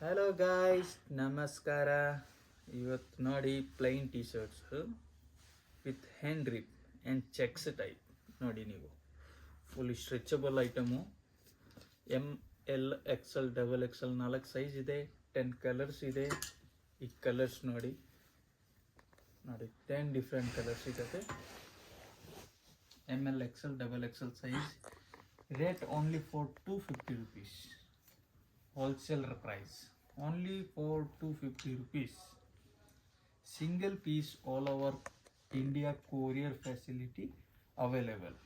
Hello guys, ನಮಸ್ಕಾರ. ಇವತ್ತು ನೋಡಿ plain T shirts with hand rip and cheques type. ನೋಡಿ ನೀವು full stretchable item. ML, XL, XXL 4 size ಇದೆ. 10 ಕಲರ್ಸ್ ಇದೆ. ಈ ಕಲರ್ಸ್ ನೋಡಿ 10 ಡಿಫ್ರೆಂಟ್ ಕಲರ್ಸ್ ಸಿಗುತ್ತೆ. ML, XL, XXL size. Rate only for 250 rupees. Wholesaler price only for 250 rupees. Single piece all over India courier facility available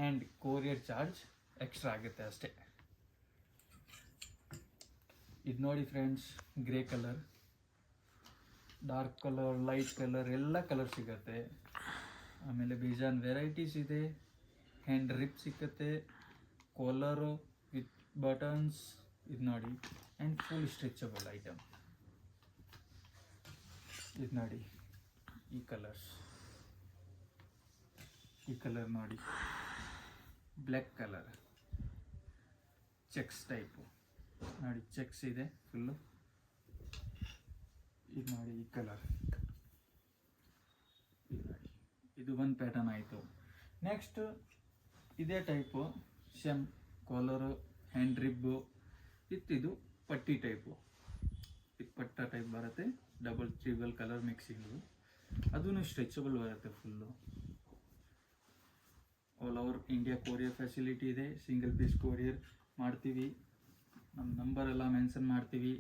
and courier charge extra ಆಗುತ್ತೆ ಅಷ್ಟೇ. ಇದು ನೋಡಿ friends, grey colour, dark colour, light colour ಎಲ್ಲ colour ಸಿಗುತ್ತೆ. ಆಮೇಲೆ ಬೇಜಾನ್ varieties ಇದೆ. Hand rip ಸಿಗುತ್ತೆ, ಕಾಲರು ವಿತ್ ಬಟನ್ಸ್. ಇದು ನೋಡಿ, ಆ್ಯಂಡ್ ಫುಲ್ ಸ್ಟ್ರೆಚಬಲ್ ಐಟಮ್. ಇದು ನೋಡಿ, ಈ ಕಲರ್ ನೋಡಿ, ಬ್ಲ್ಯಾಕ್ ಕಲರ್, ಚೆಕ್ಸ್ ಟೈಪು ನೋಡಿ, ಚೆಕ್ಸ್ ಇದೆ ಫುಲ್ಲು. ಇದು ನೋಡಿ, ಈ ಕಲರ್, ಇದು ನೋಡಿ, ಇದು ಒಂದು ಪ್ಯಾಟರ್ನ್ ಆಯಿತು. ನೆಕ್ಸ್ಟ್ ಇದೇ type, same collar, hand rib with ಇದು ಪಟ್ಟಿ ಟೈಪು, ಇದು ಪಟ್ಟ ಟೈಪ್ ಬರುತ್ತೆ. ಡಬಲ್ ಟ್ರಿಬಲ್ ಕಲರ್ ಮಿಕ್ಸಿಂಗು, ಅದೂ ಸ್ಟ್ರೆಚಬಲ್ ಬರುತ್ತೆ full. All over India courier facility ಇದೆ. ಸಿಂಗಲ್ ಪೀಸ್ ಕೊರಿಯರ್ ಮಾಡ್ತೀವಿ. ನಮ್ಮ ನಂಬರ್ ಎಲ್ಲ ಮೆನ್ಷನ್ ಮಾಡ್ತೀವಿ,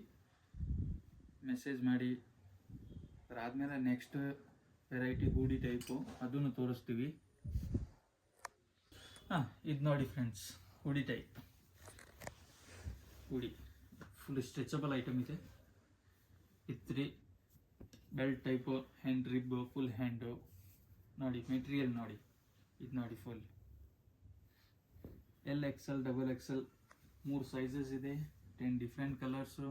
ಮೆಸೇಜ್ ಮಾಡಿ. ಅದಾದಮೇಲೆ ನೆಕ್ಸ್ಟ್ ವೆರೈಟಿ ಹೂಡಿ ಟೈಪು, ಅದನ್ನು ತೋರಿಸ್ತೀವಿ. ಇದು ನೋಡಿ ಫ್ರೆಂಡ್ಸ್, ಹೂಡಿ ಟೈಪ್. ಹೂಡಿ ಫುಲ್ ಸ್ಟ್ರೆಚಬಲ್ ಐಟಮ್ ಇದೆ. ಇತ್ರಿ belt type, hand rib, full hand ನೋಡಿ. ಮೆಟೀರಿಯಲ್ ನೋಡಿ, ಇದು ನೋಡಿ ಫುಲ್. LXL, XXL 3 ಸೈಜಸ್ ಇದೆ. 10 different colours.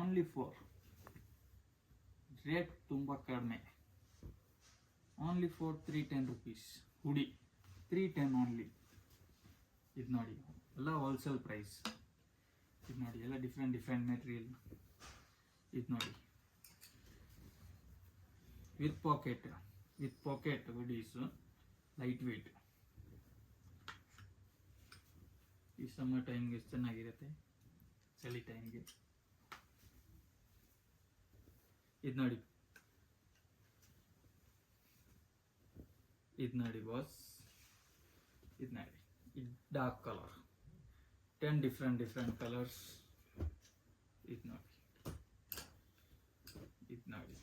Only for rate ತುಂಬ ಕಡಿಮೆ, ಓನ್ಲಿ ಫಾರ್ 310 rupees. ಹುಡಿ 310 ಓನ್ಲಿ. ಇದು ನೋಡಿ, ಎಲ್ಲ ಹೋಲ್ಸೇಲ್ ಪ್ರೈಸ್. ಇದು ನೋಡಿ, ಎಲ್ಲ ಡಿಫ್ರೆಂಟ್ ಮೆಟೀರಿಯಲ್. ಇದು ನೋಡಿ, ವಿತ್ ಪಾಕೆಟ್ ಹುಡೀಸು, ಲೈಟ್ ವೇಟ್. ಈ ಸಮ್ಮರ್ ಟೈಮ್ಗೆ ಚೆನ್ನಾಗಿರುತ್ತೆ, ಚಳಿ ಟೈಮ್ಗೆ. ಇದು ನೋಡಿ, ಬಾಸ್, ಇದು ನೋಡಿ, ಇದು ಡಾರ್ಕ್ ಕಲರ್, 10 ಡಿಫ್ರೆಂಟ್ ಕಲರ್ಸ್. ಇದು ನೋಡಿ,